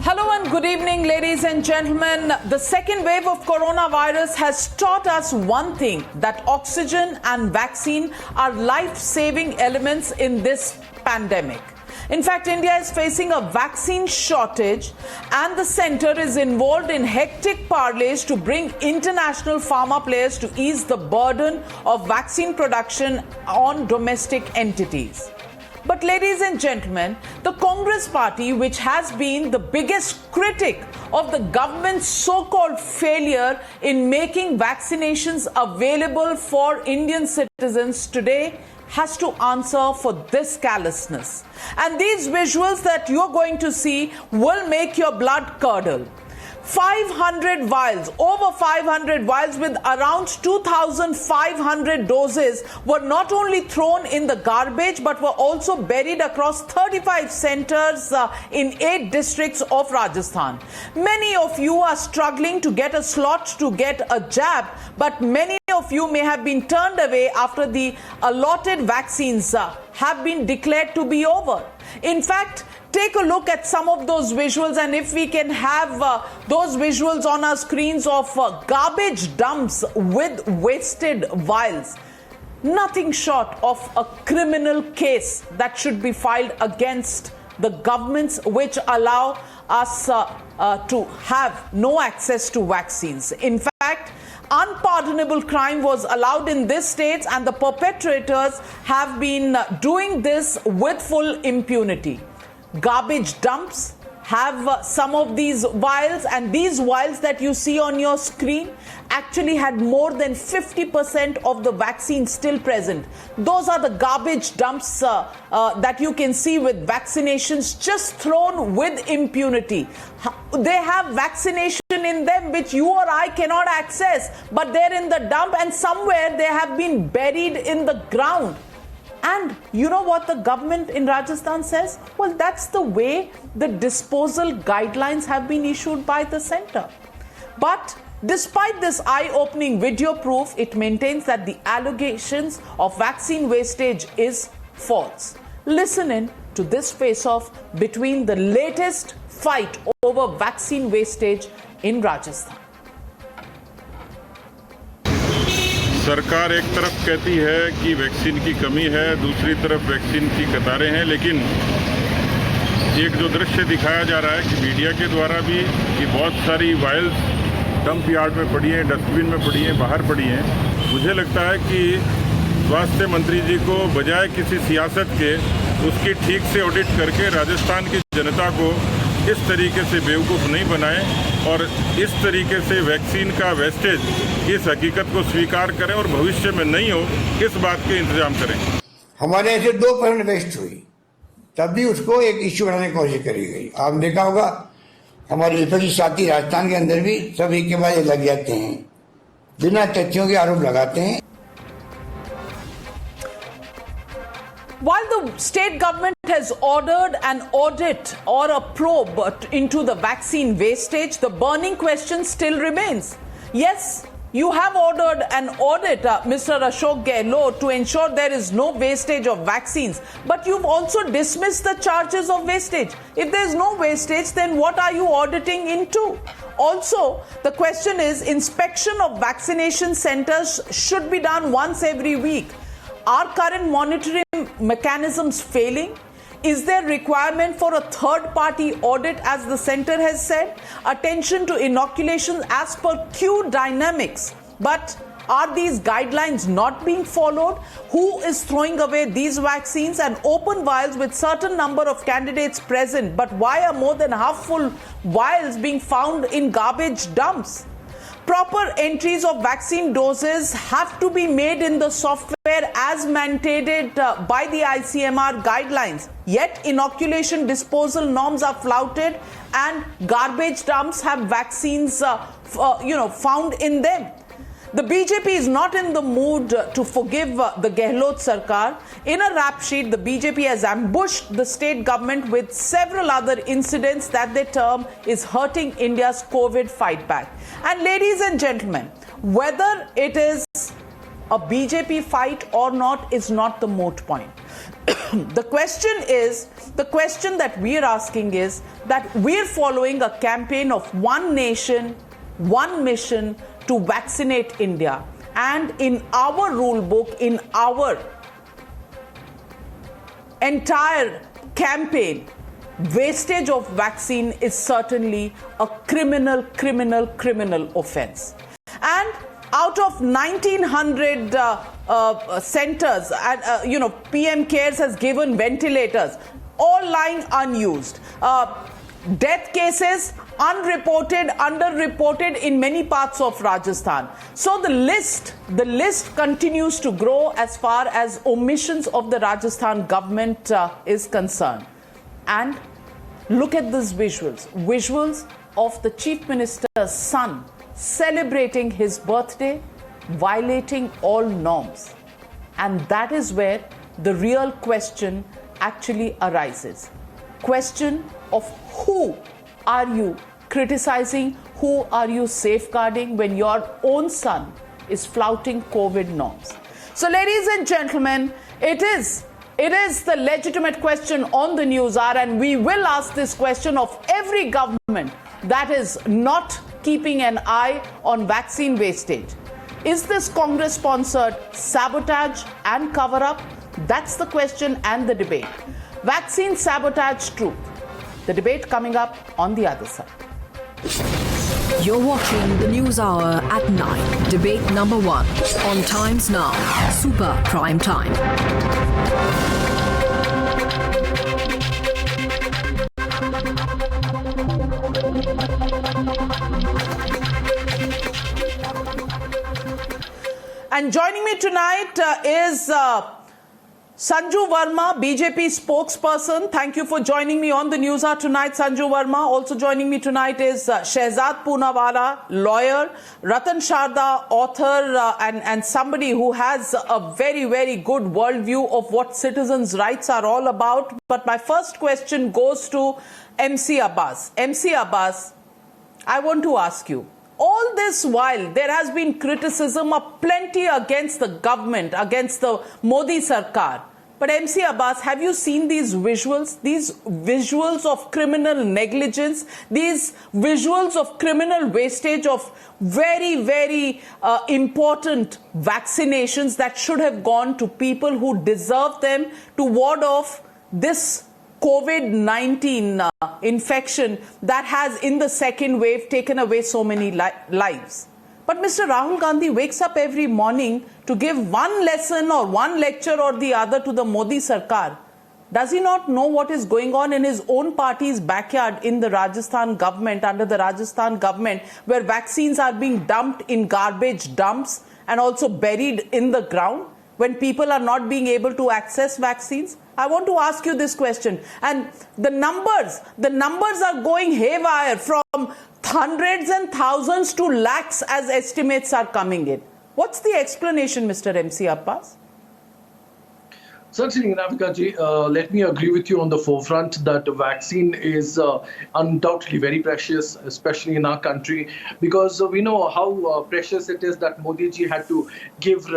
Hello and good evening, ladies and gentlemen. The second wave of coronavirus has taught us one thing, that oxygen and vaccine are life-saving elements in this pandemic. In fact, India is facing a vaccine shortage and the centre is involved in hectic parleys to bring international pharma players to ease the burden of vaccine production on domestic entities. But ladies and gentlemen, the Congress party, which has been the biggest critic of the government's so-called failure in making vaccinations available for Indian citizens today, has to answer for this callousness. And these visuals that you're going to see will make your blood curdle. 500 vials, over 500 vials with around 2,500 doses were not only thrown in the garbage but were also buried across 35 centers in 8 districts of Rajasthan. Many of you are struggling to get a slot to get a jab, but many of you may have been turned away after the allotted vaccines have been declared to be over. In fact, take a look at some of those visuals, and if we can have those visuals on our screens of garbage dumps with wasted vials. Nothing short of a criminal case that should be filed against the governments which allow us to have no access to vaccines. In fact, unpardonable crime was allowed in this state and the perpetrators have been doing this with full impunity. Garbage dumps have some of these vials, and these vials that you see on your screen actually had more than 50% of the vaccine still present. Those are the garbage dumps that you can see with vaccinations just thrown with impunity. They have vaccination in them which you or I cannot access, but they're in the dump and somewhere they have been buried in the ground. And you know what the government in Rajasthan says? Well, that's the way the disposal guidelines have been issued by the centre. But despite this eye-opening video proof, it maintains that the allegations of vaccine wastage is false. Listen in to this face-off between the latest fight over vaccine wastage in Rajasthan. सरकार एक तरफ कहती है कि vaccine की कमी है, दूसरी तरफ वैक्सीन की कतारें हैं, लेकिन एक जो दृश्य दिखाया जा रहा है कि मीडिया के द्वारा भी कि बहुत सारी वायल्स डंप यार्ड में पड़ी हैं, डस्टबिन में पड़ी हैं, बाहर पड़ी हैं। मुझे लगता है कि स्वास्थ्य मंत्री जी को बजाय किसी सियासत के उसकी ठीक से ऑडिट करके राजस्थान की जनता को इस तरीके से बेवकूफ़ नहीं बनाएं और इस तरीके से वैक्सीन का वेस्टेज इस हकीकत को स्वीकार करें और भविष्य में नहीं हो, इस बात के इंतजाम करें। हमारे ऐसे 2% वेस्ट हुई, तब भी उसको एक इश्यू बनाने की कोशिश करी गई। आपने देखा होगा हमारे विपक्षी साथी राजस्थान के अंदर भी सब एक के बाद लग जाते हैं, बिना तथ्यों के आरोप लगाते हैं। While the state government has ordered an audit or a probe into the vaccine wastage, the burning question still remains. Yes, you have ordered an audit, Mr. Ashok Gehlot, to ensure there is no wastage of vaccines, but you've also dismissed the charges of wastage. If there's no wastage, then what are you auditing into? Also, the question is, inspection of vaccination centers should be done once every week. Are current monitoring mechanisms failing? Is there requirement for a third-party audit, as the centre has said? Attention to inoculation as per Q dynamics. But are these guidelines not being followed? Who is throwing away these vaccines and open vials with certain number of candidates present? But why are more than half full vials being found in garbage dumps? Proper entries of vaccine doses have to be made in the software as mandated by the ICMR guidelines. Yet inoculation disposal norms are flouted and garbage dumps have vaccines found in them. The BJP is not in the mood to forgive the Gehlot Sarkar. In a rap sheet, the BJP has ambushed the state government with several other incidents that they term is hurting India's COVID fight back. And ladies and gentlemen, whether it is a BJP fight or not is not the moot point. The question is The question that we are asking is that we're following a campaign of one nation, one mission to vaccinate India. And in our rule book, in our entire campaign, wastage of vaccine is certainly a criminal offense. And out of 1900 centers, PM Cares has given ventilators, all lying unused. Death cases unreported, underreported in many parts of Rajasthan. So the list continues to grow as far as omissions of the Rajasthan government is concerned. And look at these visuals of the Chief Minister's son celebrating his birthday, violating all norms. And that is where the real question actually arises. Question of who are you criticizing, who are you safeguarding when your own son is flouting COVID norms? So ladies and gentlemen, it is the legitimate question on the News Hour, and we will ask this question of every government that is not keeping an eye on vaccine wastage. Is this Congress-sponsored sabotage and cover-up? That's the question and the debate. Vaccine sabotage truth. The debate coming up on the other side. You're watching the News Hour at 9. Debate number 1 on Times Now. Super Prime Time. And joining me tonight is Sanju Verma, BJP spokesperson. Thank you for joining me on the News Hour tonight, Sanju Verma. Also joining me tonight is Shehzad Poonawala, lawyer, Ratan Sharda, author, and somebody who has a very good worldview of what citizens' rights are all about. But my first question goes to MC Abbas. MC Abbas, I want to ask you, all this while there has been criticism of plenty against the government, against the Modi Sarkar. But MC Abbas, have you seen these visuals of criminal negligence, these visuals of criminal wastage of very important vaccinations that should have gone to people who deserve them to ward off this COVID-19 infection that has in the second wave taken away so many lives? But Mr. Rahul Gandhi wakes up every morning to give one lesson or one lecture or the other to the Modi Sarkar. Does he not know what is going on in his own party's backyard in the Rajasthan government, under the Rajasthan government, where vaccines are being dumped in garbage dumps and also buried in the ground when people are not being able to access vaccines? I want to ask you this question. And the numbers are going haywire, from hundreds and thousands to lakhs as estimates are coming in. What's the explanation, Mr. MC Abbas? Certainly, Navika ji, let me agree with you on the forefront that the vaccine is undoubtedly very precious, especially in our country, because we know how precious it is that Modi ji had to give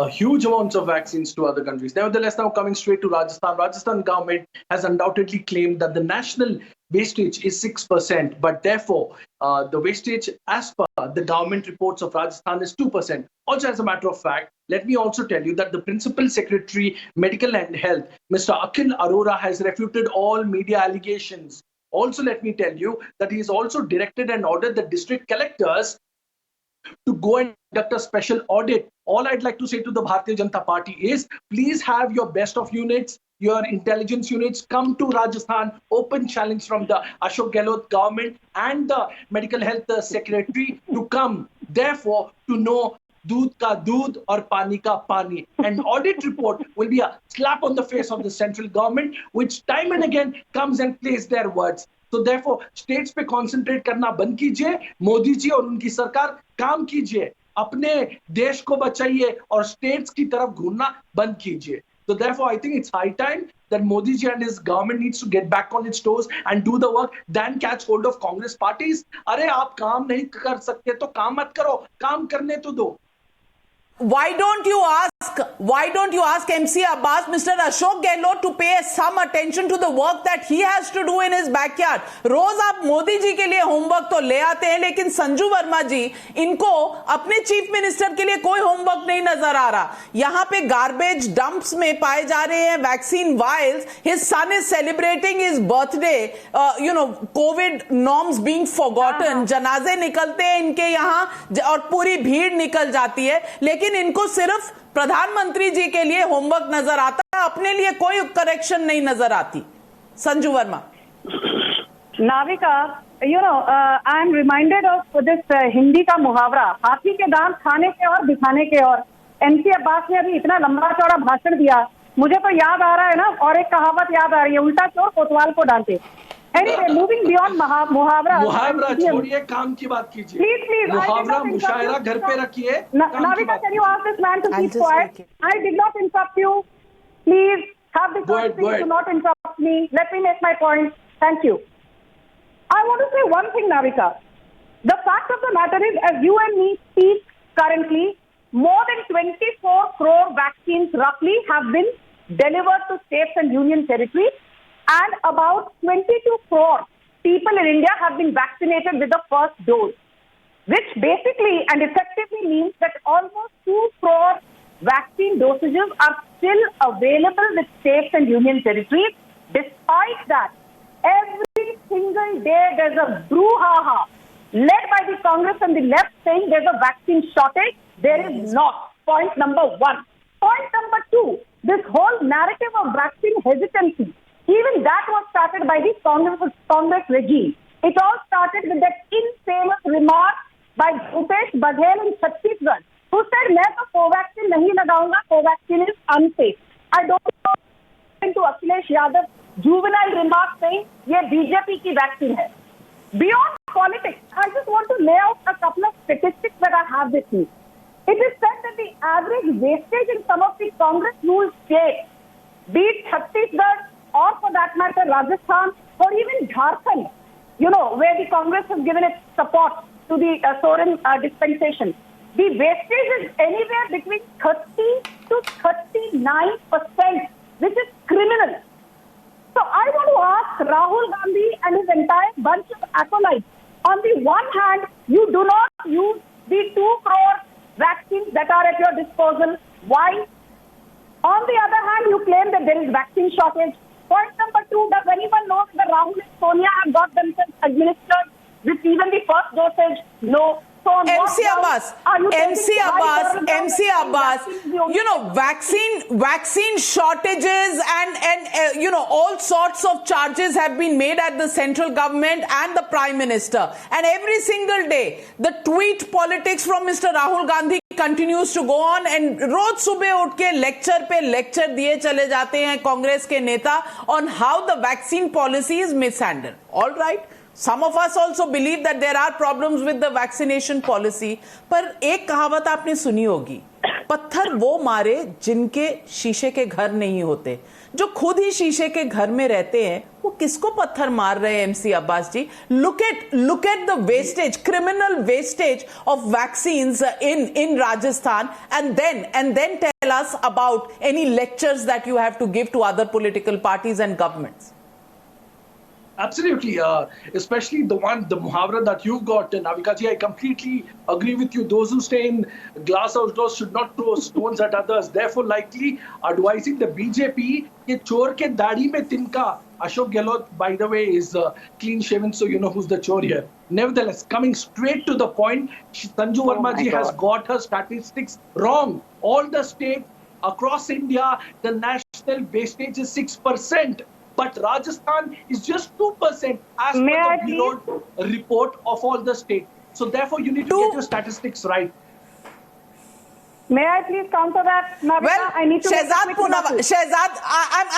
huge amounts of vaccines to other countries. Nevertheless, now coming straight to Rajasthan government has undoubtedly claimed that the national wastage is 6%, but therefore the wastage as per the government reports of Rajasthan is 2%. Also, as a matter of fact, let me also tell you that the Principal Secretary, Medical and Health, Mr. Akhil Arora, has refuted all media allegations. Also, let me tell you that he has also directed and ordered the district collectors to go and conduct a special audit. All I'd like to say to the Bharatiya Janata Party is, please have your best of units, your intelligence units come to Rajasthan. Open challenge from the Ashok Gehlot government and the Medical Health Secretary to come. Therefore, to know दूध का दूध और पानी का पानी. An audit report will be a slap on the face of the central government, which time and again comes and plays their words. So therefore, states पे concentrate करना बंद कीजिए. मोदी जी और उनकी सरकार काम कीजिए. अपने देश को बचाइए और states की तरफ घूरना बंद कीजिए. So therefore, I think it's high time that Modi ji and his government needs to get back on its toes and do the work than catch hold of Congress parties. अरे आप काम नहीं कर सकते तो काम मत करो, काम करने तो दो. Why don't you ask why don't you ask MC Abbas, Mr. Ashok Gehlot to pay some attention to the work that he has to do in his backyard. रोज आप मोदी जी के लिए होमवर्क तो ले आते हैं, लेकिन संजू वर्मा जी, इनको अपने चीफ मिनिस्टर के लिए कोई होमवर्क नहीं नजर आ रहा. यहां पे गार्बेज डंप्स में पाए जा रहे हैं vaccine vials. His son is celebrating his birthday, COVID norms being forgotten. जनाजे निकलते हैं इनके यहां और पूरी भीड़ निकल जाती है, लेकिन इनको सिर्फ प्रधानमंत्री जी के लिए होमवर्क नजर आता है, अपने लिए कोई करेक्शन नहीं नजर आती. Sanju Verma. Navika, I am reminded of this Hindi का मुहावरा, हाथी के दांत खाने के और दिखाने के और. MC अब्बास ने अभी इतना लंबा चौड़ा भाषण दिया, मुझे तो याद आ रहा है ना, और एक कहावत याद आ रही है, उल्टा चोर कोतवाल को डांटे. Anyway, moving beyond मुहावरा छोड़िए, काम की बात कीजिए. Please, मुहावरा मुशायरा घर पे रखिए. Navika, can you ask this man to keep quiet? I did not interrupt you. Please have the courtesy to not interrupt me. Let me make my point. Thank you. I want to say one thing, Navika. The fact of the matter is, as you and me speak currently, more than 24 crore vaccines roughly have been delivered to states and union territories. And about 22 crore people in India have been vaccinated with the first dose, which basically and effectively means that almost 2 crore vaccine dosages are still available with states and union territories. Despite that, every single day there's a brouhaha led by the Congress and the left saying there's a vaccine shortage. There is not. Point number one. Point number two, this whole narrative of vaccine hesitancy, even that was started by the Congress regime. It all started with that infamous remark by Bhupesh Baghel in Chhattisgarh, who said, "मैं तो Covaxin नहीं लगाऊंगा, Covaxin is unsafe." I don't know into Akhilesh Yadav juvenile remark saying ये BJP की vaccine है. Beyond politics, I just want to lay out a couple of statistics that I have with me. It is said that the average wastage in some of the Congress-ruled states, be it Chhattisgarh or for that matter Rajasthan or even Jharkhand, where the Congress has given its support to the Soren dispensation, the wastage is anywhere between 30 to 39%, which is criminal. So I want to ask Rahul Gandhi and his entire bunch of acolytes, on the one hand, you do not use the 2 crore vaccines that are at your disposal. Why? On the other hand, you claim that there is vaccine shortage. Point number two, does anyone know that Rahul and Sonia have got themselves administered with even the first dosage? No. So on MC Abbas, vaccine shortages and all sorts of charges have been made at the central government and the Prime Minister. And every single day, the tweet politics from Mr. Rahul Gandhi continues to go on, and रोज सुबह उठ के lecture पे lecture दिए चले जाते हैं कांग्रेस के नेता on how the vaccine policy is mishandled. All right. Some of us also believe that there are problems with the vaccination policy. पर एक कहावत आपने सुनी होगी, पत्थर वो मारे जिनके शीशे के घर नहीं होते. जो खुद ही शीशे के घर में रहते हैं, वो किसको पत्थर मार रहे हैं MC Abbas ji? Look at the wastage, criminal wastage of vaccines in Rajasthan, and then tell us about any lectures that you have to give to other political parties and governments. Absolutely, especially the muhavra that you got, Navika ji, I completely agree with you. Those who stay in glass house doors should not throw stones at others. Therefore, likely advising the BJP, ye chor ke daadi mein tinka. Ashok Gehlot, by the way, is clean shaven, so you know who's the chor here. Nevertheless, coming straight to the point, Sanju Verma ji has got her statistics wrong. All the states across India, the national wastage is 6%. But Rajasthan is just 2% as per the Bureau report of all the states. So therefore, you need to get your statistics right. May I please counter that, Navika? Well, I need to Shehzad,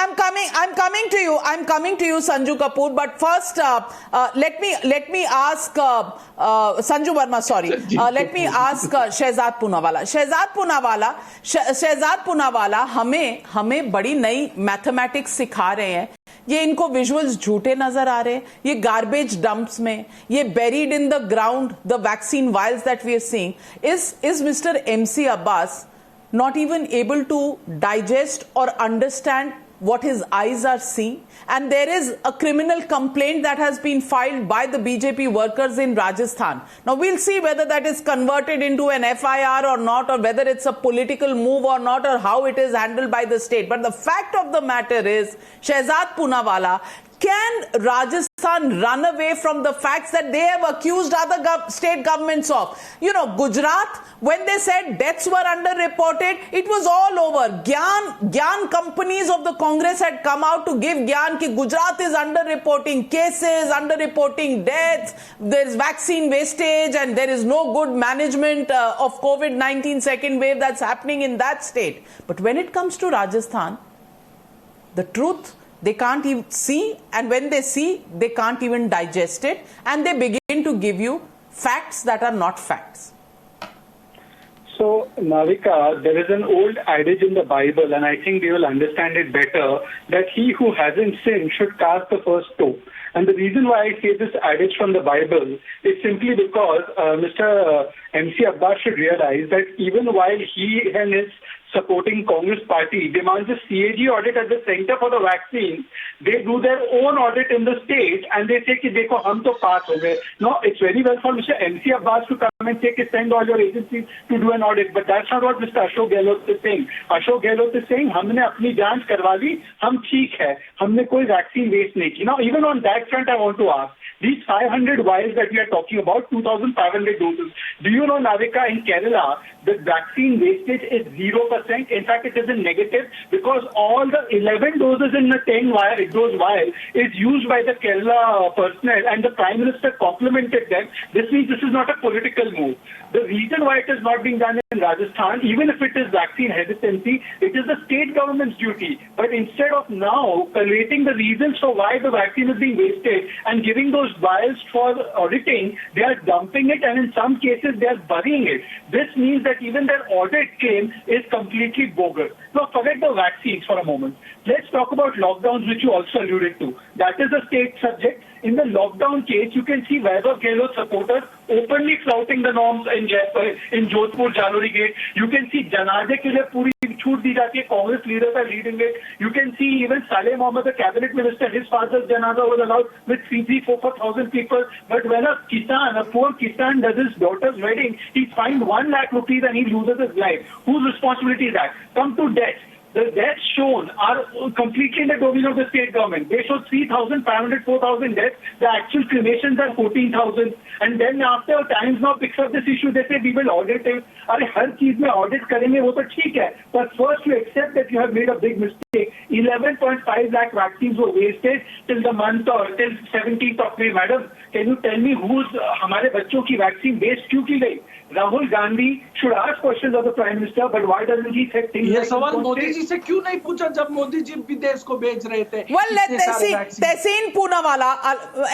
I'm coming to you, Sanju Kapoor. But first, let me ask Sanju Verma. Sorry, let me ask Shehzad Poonawalla. Shehzad Poonawalla हमें बड़ी नई mathematics सिखा रहे हैं. ये इनको visuals झूठे नजर आ रहे हैं. ये गार्बेज डंप्स में, ये buried in the ground, the vaccine vials that we are seeing. Is Mr. MC Abbas not even able to digest or understand what his eyes are seeing. And there is a criminal complaint that has been filed by the BJP workers in Rajasthan. Now we'll see whether that is converted into an FIR or not, or whether it's a political move or not, or how it is handled by the state. But the fact of the matter is, Shehzad Poonawalla, can Rajasthan run away from the facts that they have accused other state governments of? You know, Gujarat, when they said deaths were underreported, it was all over. Gyan companies of the Congress had come out to give Gyan ki Gujarat is underreporting cases, underreporting deaths, there is vaccine wastage, and there is no good management of COVID-19 second wave that's happening in that state. But when it comes to Rajasthan, the truth they can't even see, and when they see, they can't even digest it, and they begin to give you facts that are not facts. So, Navika, there is an old adage in the Bible, and I think we will understand it better, that he who hasn't sinned should cast the first stone. And the reason why I say this adage from the Bible is simply because Mr. MC Abbas should realize that even while he and his supporting Congress party demands a CAG audit at the center for the vaccine, they do their own audit in the state and they say ki dekho hum to pass ho gaye. No, it's very well for Mr. MC Abbas to come and say ki send all your agencies to do an audit, but that's not what Mr. Ashok Gehlot is saying. Ashok Gehlot is saying humne apni jaanch karwa li, hum theek hai, humne koi vaccine waste nahi ki. Now even on that front I want to ask, these 500 vials that we are talking about, 2,500 doses. Do you know, Navika, in Kerala, the vaccine wastage is 0%. In fact, it is in negative because all the 11 doses in the 10-dose vial is used by the Kerala personnel, and the Prime Minister complimented them. This means this is not a political move. The reason why it is not being done in Rajasthan, even if it is vaccine hesitancy, it is the state government's duty. But instead of now collating the reasons for why the vaccine is being wasted and giving those vials for auditing, they are dumping it, and in some cases they are burying it. This means that even their audit claim is completely bogus. Now forget the vaccines for a moment. Let's talk about lockdowns, which you also alluded to. That is a state subject. In the lockdown case, you can see Vaibhav Gehlot supporters openly flouting the norms in Jodhpur, Jalori Gate. You can see Janaze ke liye puri छूट दी जाती है, Congress leaders are leading it. You can see even Saleh Mohammed, the cabinet minister, his father's janaza was allowed with 4,000 people. But when a poor Kisan does his daughter's wedding, he's fined 1 lakh rupees and he loses his life. Whose responsibility is that? Come to deaths. The deaths shown are completely in the domain of the state government. They show 3,500, 4,000 deaths. The actual cremations are 14,000. And then after Times Now picks up this issue, they say we will audit it. अरे हर चीज में audit करेंगे वो तो ठीक है. But first you accept that you have made a big mistake. 11.5 lakh vaccines were wasted till the month or till 17th of May. Madam, can you tell me who's हमारे बच्चों की vaccine waste क्यों की गई? Rahul Gandhi should ask questions of the Prime Minister, but why doesn't he say things ये like सवाल मोदी जी से क्यों नहीं पूछा जब मोदी जी विदेश को भेज रहे थे? Well, let Tehseen Poonawalla,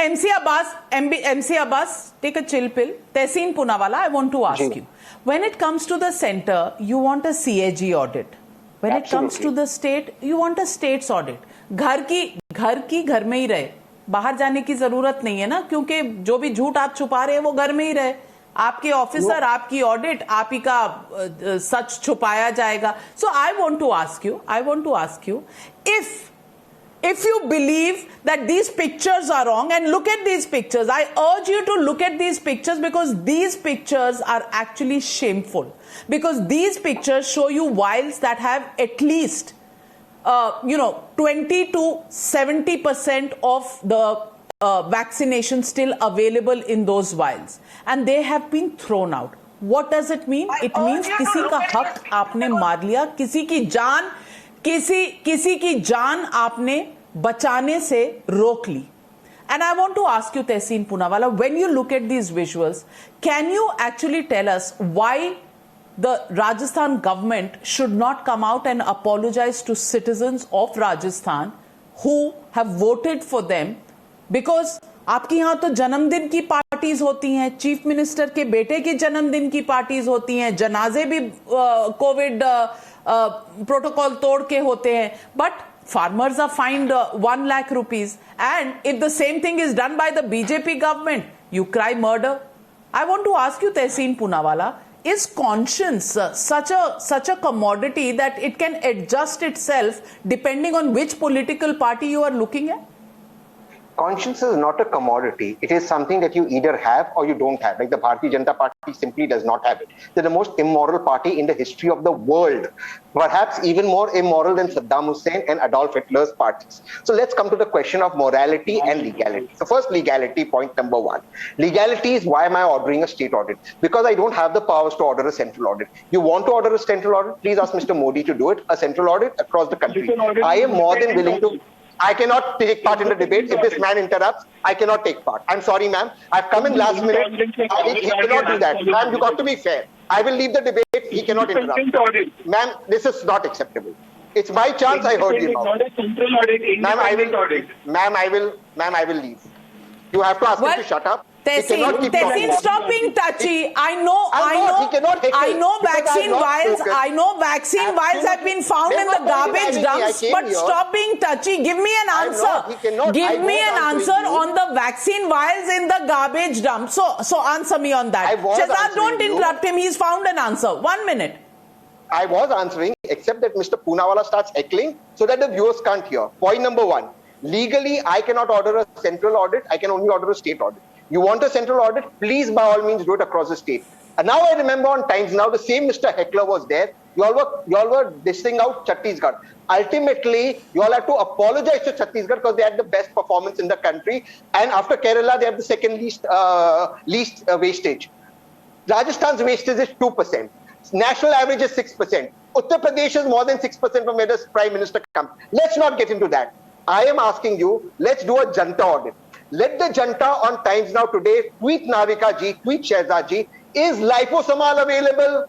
MC Abbas, take a chill pill. Tehseen Poonawalla, I want to ask you. When it comes to the center, you want a CAG audit. When it comes to the state, you want a state's audit. घर की घर में ही रहे. बाहर जाने की जरूरत नहीं है ना, क्योंकि जो भी झूठ आप छुपा रहे हैं वो घर में ही रहे. आपके ऑफिसर, आपकी ऑडिट, आप ही का सच छुपाया जाएगा. So I want to ask you, if you believe that these pictures are wrong, and look at these pictures, I urge you to look at these pictures, because these pictures are actually shameful. Because these pictures show you vials that have at least 20 to 70% of the vaccination still available in those vials, and they have been thrown out. What does it mean? It means किसी का हक आपने मार लिया, किसी की जान आपने बचाने से रोक ली. And I want to ask you, Tehseen Poonawalla, when you look at these visuals, can you actually tell us why the Rajasthan government should not come out and apologize to citizens of Rajasthan who have voted for them? Because आपके यहाँ तो जन्मदिन की parties होती हैं, chief minister के बेटे की जन्मदिन की पार्टीज होती हैं, जनाजे भी कोविड प्रोटोकॉल तोड़ के होते हैं, but farmers are fined 1 lakh rupees, and if the same thing is done by the BJP government, you cry murder. I want to ask you, Tehseen Poonawalla, is conscience such a commodity that it can adjust itself depending on which political party you are looking at? Conscience is not a commodity. It is something that you either have or you don't have. Like the Bharatiya Janata Party simply does not have it. They're the most immoral party in the history of the world. Perhaps even more immoral than Saddam Hussein and Adolf Hitler's parties. So let's come to the question of morality and legality. So first, legality, point number one. Legality is, why am I ordering a state audit? Because I don't have the powers to order a central audit. You want to order a central audit? Please ask Mr. Modi to do it, a central audit across the country. I am more than willing to. I cannot take part in the debate. If this man interrupts, I cannot take part. I'm sorry, ma'am. I've come in last minute. He cannot do that. Ma'am, you got to be fair. I will leave the debate. He cannot interrupt. Ma'am, this is not acceptable. It's my chance. I heard you now. Ma'am, I will leave. You have to ask him to shut up. Tehseen, stop being touchy. I know vaccine vials have been found in the garbage dumps, but stop being touchy. Give me an answer. Give me an answer on the vaccine vials in the garbage dump. So answer me on that. Shehzad, don't interrupt him. He's found an answer. 1 minute. I was answering, except that Mr. Poonawalla starts heckling so that the viewers can't hear. Point number one. Legally, I cannot order a central audit. I can only order a state audit. You want a central audit? Please, by all means, do it across the state. And now I remember on Times Now, the same Mr. Heckler was there. You all were dissing out Chhattisgarh. Ultimately, you all have to apologize to Chhattisgarh because they had the best performance in the country. And after Kerala, they have the second least wastage. Rajasthan's wastage is 2%. National average is 6%. Uttar Pradesh is more than 6% from where the Prime Minister comes. Let's not get into that. I am asking you, let's do a Janta audit. Let the Janta on Times Now today tweet Navika ji, tweet Shehzad ji, is liposomal available?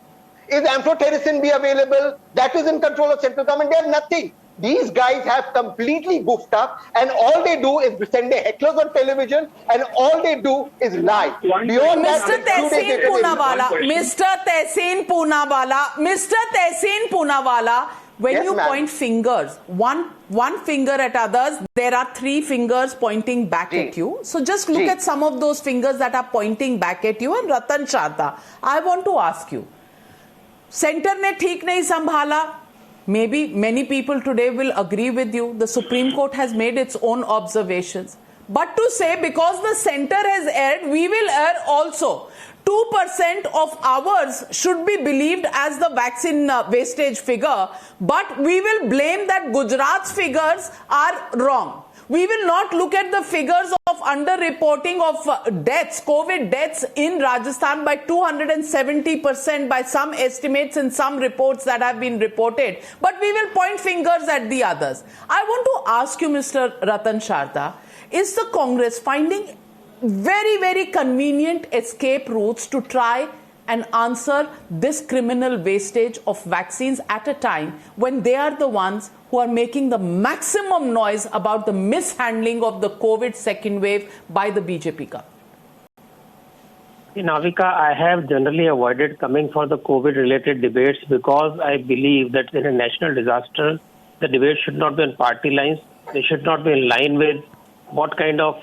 Is amphotericin B available? That is in control of central government. They have nothing. These guys have completely goofed up, and all they do is send their hecklers on television, and all they do is lie. Mr. Tehseen Poonawalla, when yes, you point fingers, one finger at others, there are 3 fingers pointing back at you. So just look at some of those fingers that are pointing back at you. And Ratan Sharda, I want to ask you, center ne theek nahi sambhala. Maybe many people today will agree with you. The Supreme Court has made its own observations. But to say because the center has erred, we will err also. 2% of ours should be believed as the vaccine wastage figure, but we will blame that Gujarat's figures are wrong. We will not look at the figures of underreporting of deaths, COVID deaths in Rajasthan by 270% by some estimates and some reports that have been reported. But we will point fingers at the others. I want to ask you, Mr. Ratan Sharda, is the Congress finding very, very convenient escape routes to try and answer this criminal wastage of vaccines at a time when they are the ones who are making the maximum noise about the mishandling of the COVID second wave by the BJP government? Navika, I have generally avoided coming for the COVID-related debates because I believe that in a national disaster, the debate should not be on party lines. They should not be in line with what kind of,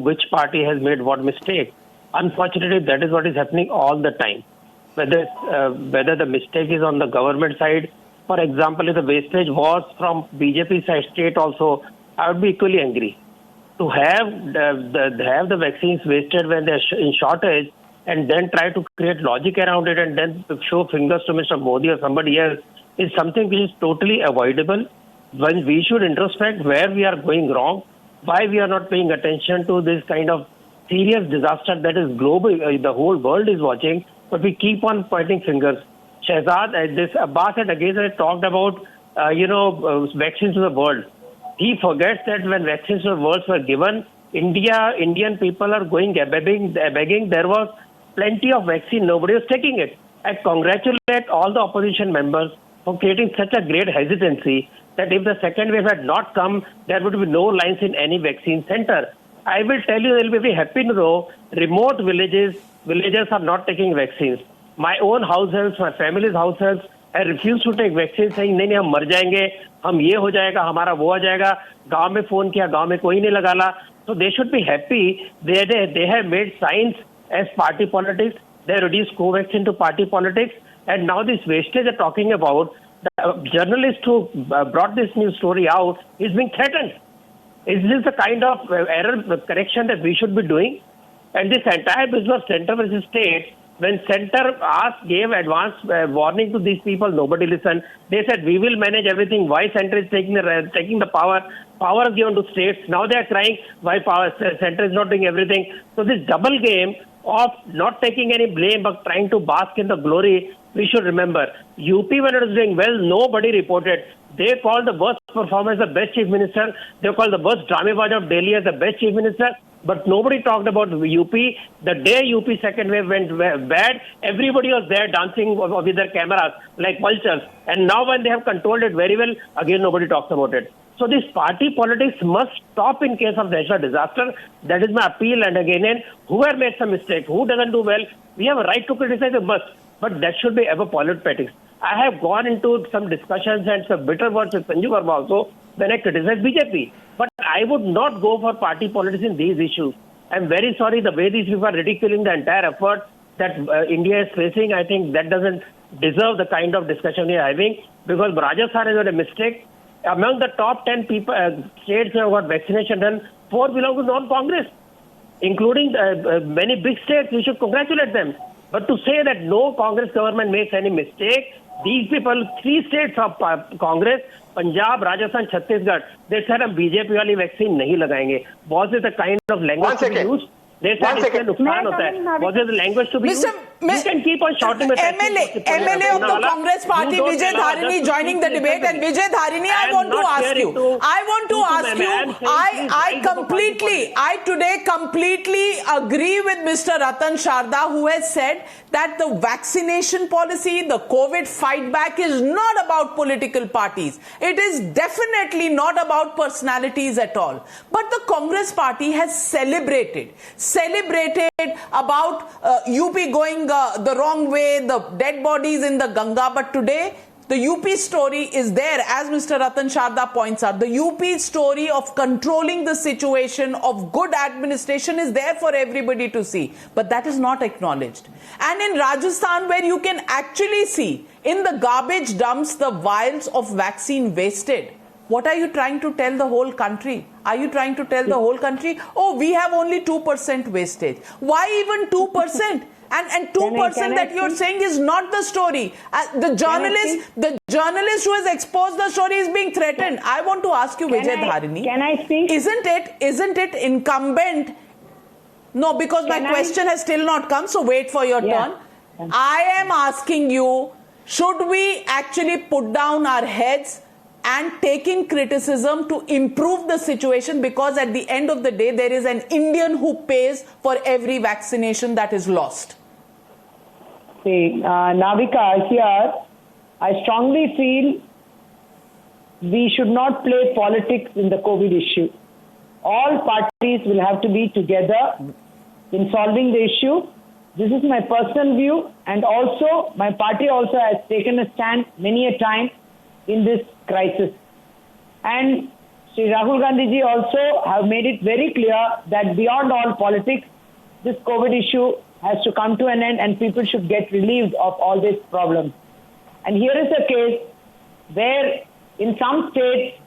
which party has made what mistake. Unfortunately, that is what is happening all the time. Whether the mistake is on the government side, for example, if the wastage was from BJP side state also, I would be equally angry. To have the vaccines wasted when they're in shortage and then try to create logic around it and then show fingers to Mr. Modi or somebody else is something which is totally avoidable. When we should introspect where we are going wrong, why we are not paying attention to this kind of serious disaster that is global, the whole world is watching, but we keep on pointing fingers. Shehzad, this Abbas had again talked about, vaccines to the world. He forgets that when vaccines to the world were given, Indian people are going begging. There was plenty of vaccine. Nobody was taking it. I congratulate all the opposition members for creating such a great hesitancy that if the second wave had not come, there would be no lines in any vaccine center. I will tell you, they'll be very happy to know remote villagers are not taking vaccines. My own households, my family's households, I refuse to take vaccine, saying नहीं हम मर जाएंगे, हम ये हो जाएगा, हमारा वो हो जाएगा. गांव में फोन किया, गांव में कोई नहीं लगाला. So they should be happy. They have made science as party politics. They reduced Covaxin to party politics. And now this wastage they're talking about, the journalist who brought this news story out is being threatened. Is this the kind of error correction that we should be doing? And this entire business of center versus state, when center gave advance warning to these people, nobody listened. They said, we will manage everything. Why center is taking the power? Power is given to states. Now they are crying, why center is not doing everything? So this double game of not taking any blame but trying to bask in the glory, we should remember. UP, when it was doing well, nobody reported. They called the worst performance the best chief minister. They called the worst dramebaj of Delhi as the best chief minister. But nobody talked about UP. The day UP second wave went bad, everybody was there dancing with their cameras like vultures. And now when they have controlled it very well, again nobody talks about it. So this party politics must stop in case of national disaster. That is my appeal. And again, whoever made some mistake, who doesn't do well, we have a right to criticize, we must. But that should be ever politics. I have gone into some discussions and some bitter words with Sanju Verma also when I criticize BJP. But I would not go for party politics in these issues. I'm very sorry the way these people are ridiculing the entire effort that India is facing. I think that doesn't deserve the kind of discussion we are having, because Rajasthan has made a mistake. Among the top 10 people, states who have got vaccination done, 4 belong to non-Congress, including many big states. We should congratulate them. But to say that no Congress government makes any mistake, these people, 3 states of Congress, Punjab, Rajasthan, Chhattisgarh, they said हम BJP वाली vaccine नहीं लगाएंगे. Was it the kind of language to be used? They said इससे नुकसान होता है. Was it the language to be used? You can keep on shouting. MLA of the Congress Party, Vijay Dharini, joining the debate. And Vijay Dharini, I want to ask you. I today completely agree with Mr. Ratan Sharda, who has said that the vaccination policy, the COVID fight back is not about political parties. It is definitely not about personalities at all. But the Congress Party has celebrated about UP going the wrong way, the dead bodies in the Ganga. But today, the UP story is there, as Mr. Ratan Sharda points out. The UP story of controlling the situation, of good administration is there for everybody to see. But that is not acknowledged. And in Rajasthan, where you can actually see in the garbage dumps the vials of vaccine wasted, what are you trying to tell the whole country? Are you trying to tell the whole country, oh, we have only 2% wastage? Why even 2%? And 2% that you're saying is not the story. The journalist who has exposed the story is being threatened. I want to ask you, Vijay Dharini. Can I speak? Isn't it incumbent? No, because my question has still not come, so wait for your turn. I am asking you, should we actually put down our heads and taking criticism to improve the situation, because at the end of the day, there is an Indian who pays for every vaccination that is lost? See, Navika, here, I strongly feel we should not play politics in the COVID issue. All parties will have to be together in solving the issue. This is my personal view, and also my party also has taken a stand many a time in this crisis. And Sri Rahul Gandhi ji also have made it very clear that beyond all politics, this COVID issue has to come to an end and people should get relieved of all these problems. And here is a case where in some states,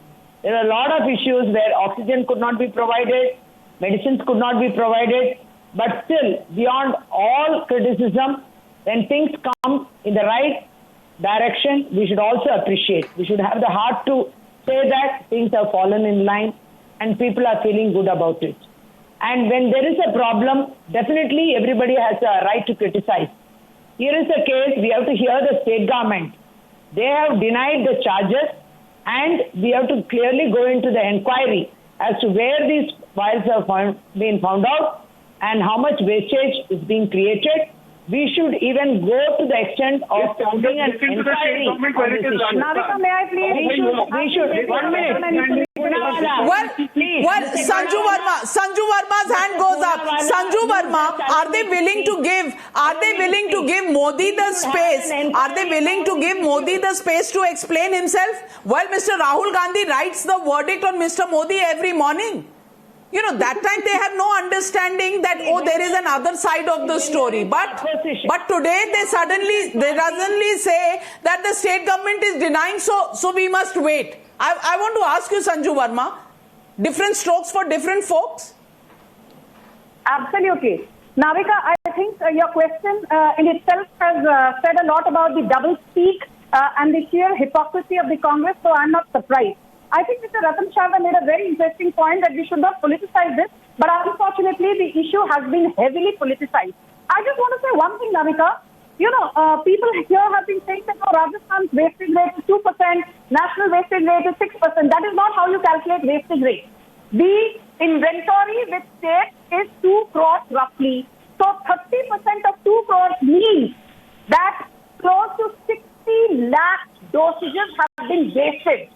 there are a lot of issues where oxygen could not be provided, medicines could not be provided, but still, beyond all criticism, when things come in the right direction, we should also appreciate. We should have the heart to say that things have fallen in line and people are feeling good about it. And when there is a problem, definitely everybody has a right to criticize. Here is the case, we have to hear the state government. They have denied the charges, and we have to clearly go into the inquiry as to where these files have been found out and how much wastage is being created. We should even go to the extent of holding an inquiry on this issue. Navika, may I please? We should. 1 minute. Well, Sanju Verma's hand goes up. Sanju Verma, are they willing to give Modi the space? Are they willing to give Modi the space to explain himself? Well, Mr. Rahul Gandhi writes the verdict on Mr. Modi every morning. you know, that time they had no understanding that, oh, there is another side of the story. But today they suddenly say that the state government is denying, so we must wait. I want to ask you, Sanju Verma, different strokes for different folks? Absolutely. Navika, I think your question in itself has said a lot about the double speak and the sheer hypocrisy of the Congress, so I'm not surprised. I think Mr. Ratan Sharda made a very interesting point that we should not politicize this, but unfortunately the issue has been heavily politicized. I just want to say one thing, Navika. You know, people here have been saying that Rajasthan's wastage rate is 2%, national wastage rate is 6%. That is not how you calculate wastage rate. The inventory with states is 2 crores roughly. So 30% of 2 crores means that close to 60 lakh dosages have been wasted.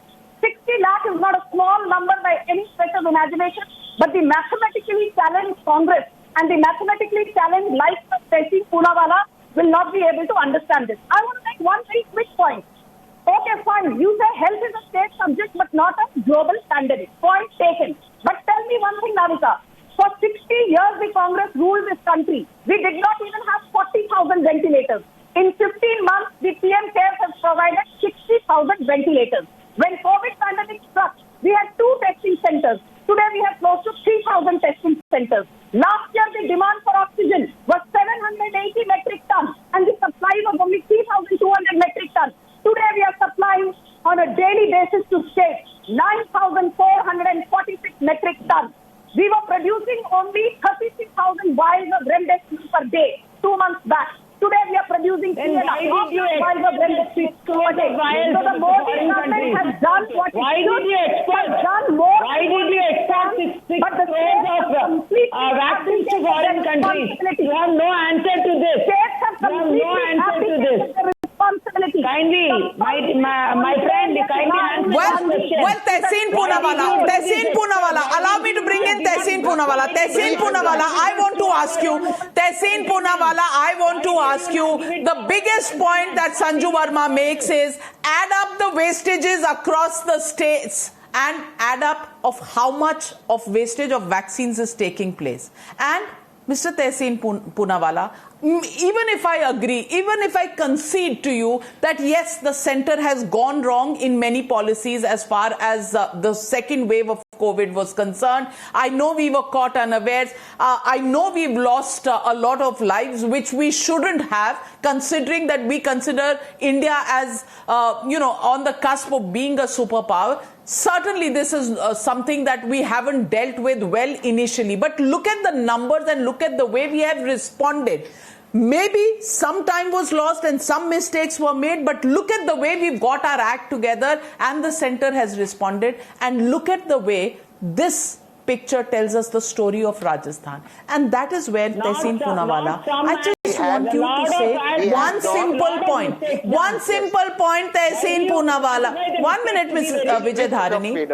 60 lakh is not a small number by any stretch of imagination, but the mathematically challenged Congress and the mathematically challenged likes of Tehseen Poonawalla will not be able to understand this. I want to make one very quick point. Okay, fine. You say health is a state subject but not a global pandemic. Point taken. But tell me one thing, Navika. For 60 years, the Congress ruled this country. We did not even have 40,000 ventilators. In 15 months, the PM CARES has provided 60,000 ventilators. When COVID pandemic struck, we had 2 testing centers. Today, we have close to 3,000 testing centers. Last year, the demand for oxygen was 780 metric tons, and the supply was only 3,200 metric tons. Today, we are supplying on a daily basis to states 9,446 metric tons. We were producing only 36,000 vials of remdesivir per day 2 months back. Today we are producing 3.5 vials of remdesivir per day. So the Modi government has done what it should. Has done more. Why did you export 6 crores of vaccines to foreign countries? You have no answer to this. States have completely abdicated their responsibility. Kindly, my friend, kindly answer the question. Well, Tehseen Poonawalla, allow me to bring in Tehseen Poonawalla. Tehseen Poonawalla, I want to ask you, the biggest point that Sanju Verma makes is add up the wastages across the states and add up of how much of wastage of vaccines is taking place. And Mr. Tehseen Poonawalla, even if I agree, even if I concede to you that yes, the center has gone wrong in many policies as far as the second wave of COVID was concerned. I know we were caught unawares. I know we've lost a lot of lives, which we shouldn't have, considering that we consider India as, on the cusp of being a superpower. Certainly, this is something that we haven't dealt with well initially. But look at the numbers and look at the way we have responded. Maybe some time was lost and some mistakes were made, but look at the way we've got our act together and the center has responded. And look at the way this picture tells us the story of Rajasthan. And that is where Tehseen Poonawalla, I just want you to say one simple point. One simple point, Tehseen Poonawalla. 1 minute, Ms. Vijay Dharani.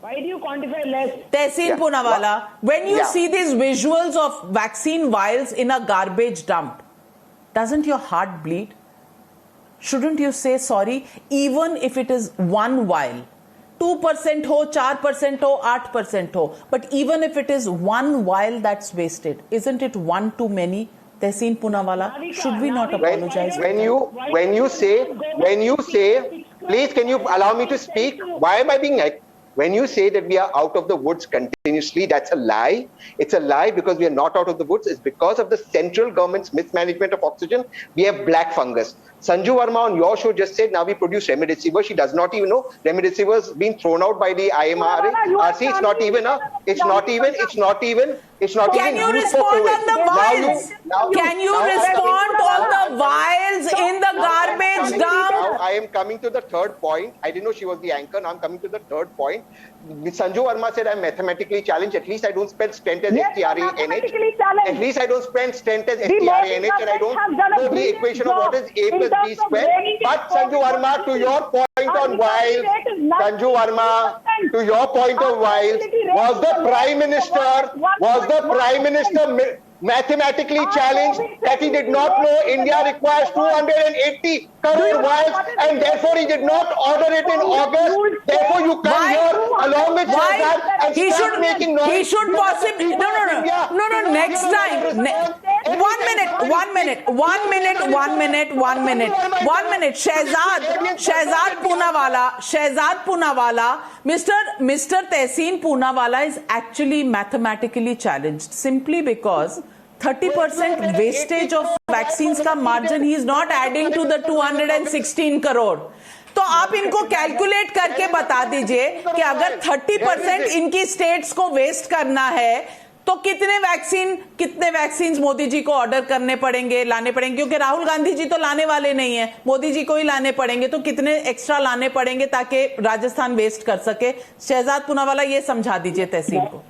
Why do you quantify less? Tehseen Poonawalla, when you see these visuals of vaccine vials in a garbage dump, doesn't your heart bleed? Shouldn't you say sorry, even if it is one vial? 2% ho, 4% ho, 8% ho. But even if it is one vial that's wasted, isn't it one too many? Tehseen Poonawalla, should we not apologize? When you say, please can you allow me to speak? Why am I being when you say that we are out of the woods continuously, that's a lie. It's a lie because we are not out of the woods. It's because of the central government's mismanagement of oxygen. We have black fungus. Sanju Verma on your show just said now we produce remdesivir. She does not even know remdesivir has been thrown out by the IMRA. RC, it's not Can you respond on the vials? Can you respond on the vials in the garbage dump? Now I am coming to the third point. I didn't know she was the anchor. Now I'm coming to the third point. Sanju Verma said I'm mathematically challenged. At least I don't spend stent as STRANH. At least I don't spend stent as STRANH and I don't know the equation of what is A plus B square. But Sanju Verma, to your point on vials, Sanju Verma, to your point of vials, was the Prime Minister mathematically challenged that he did not know India requires 280 crore vials and therefore he did not order it in August. Therefore you come here along with Shehzad and start making noise. He should possibly no. Next time, 1 minute. Shehzad Poonawala, Mr. Tehseen Poonawala is actually mathematically challenged simply because 30% wastage of vaccines का margin he is not adding to the 216 crore. तो आप इनको calculate करके बता दीजिए कि अगर 30% इनकी स्टेट्स को वेस्ट करना है तो कितने वैक्सीन मोदी जी को ऑर्डर करने पड़ेंगे, लाने पड़ेंगे, क्योंकि राहुल गांधी जी तो लाने वाले नहीं है, मोदी जी को ही लाने पड़ेंगे, तो कितने एक्स्ट्रा लाने पड़ेंगे ताकि राजस्थान वेस्ट कर सके। शहजाद पूनावाला ये समझा दीजिए तहसील को।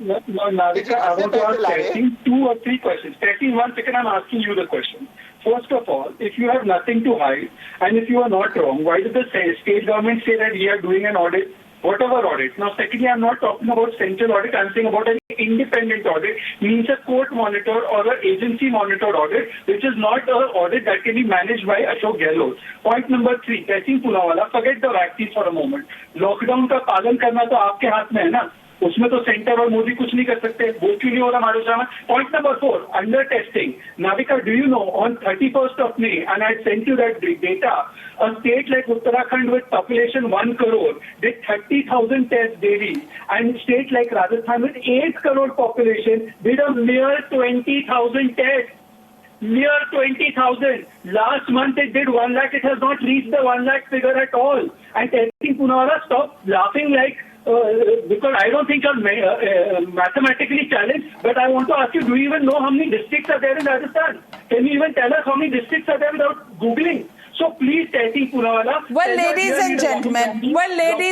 First of all, if you have nothing to hide and if you are not wrong, why did the state government say that we are doing an audit? Whatever audit. Now, secondly, I'm not talking about central audit. I'm saying about an independent audit, means a court monitor or an agency monitored audit, which is not an audit that can be managed by Ashok Gehlot. Point number 3, Tehseen Poonawala, forget the vaccines for a moment. Lockdown का पालन करना तो आपके हाथ में है ना, उसमें तो सेंटर और मोदी कुछ नहीं कर सकते, वो क्यों नहीं हो रहा हमारे सामने। Point number 4, under testing. Navika, do you know on 31st of May, and I sent you that data, a state like Uttarakhand with population 1 crore did 30,000 tests daily, and state like Rajasthan with 8 crore population did a mere 20,000 tests. Mere 20,000. Last month it did 1 lakh. It has not reached the 1 lakh figure at all. And Tehseen Poonawala, stop laughing like because I don't think you're mathematically challenged, but I want to ask you, do you even know how many districts are there in Rajasthan? Can you even tell us how many districts are there without Googling? So please, Tehseen Poonawala. Well, ladies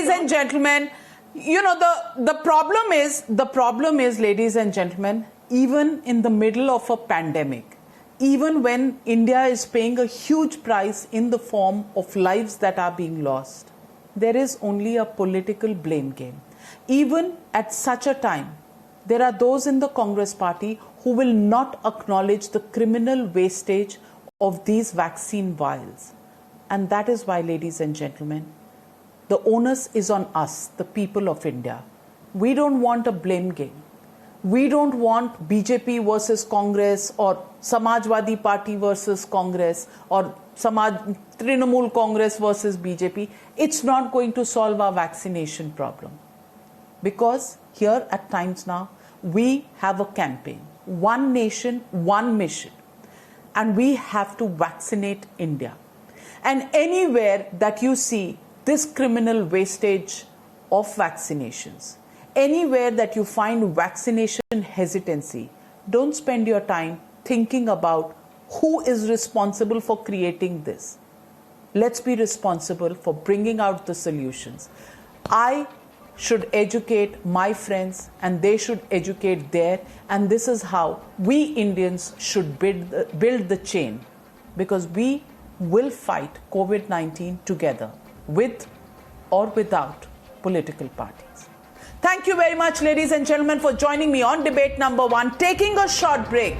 and gentlemen, you know, the problem is, ladies and gentlemen, even in the middle of a pandemic, even when India is paying a huge price in the form of lives that are being lost, there is only a political blame game. Even at such a time, there are those in the Congress party who will not acknowledge the criminal wastage of these vaccine vials. And that is why, ladies and gentlemen, the onus is on us, the people of India. We don't want a blame game. We don't want BJP versus Congress or Samajwadi Party versus Congress or Trinamool Congress versus BJP. It's not going to solve our vaccination problem. Because here at Times Now, we have a campaign. One nation, one mission. And we have to vaccinate India. And anywhere that you see this criminal wastage of vaccinations, anywhere that you find vaccination hesitancy, don't spend your time thinking about who is responsible for creating this. Let's be responsible for bringing out the solutions. I should educate my friends and they should educate their, and this is how we Indians should build the chain, because we will fight COVID-19 together, with or without political parties. Thank you very much, ladies and gentlemen, for joining me on debate number 1. Taking a short break.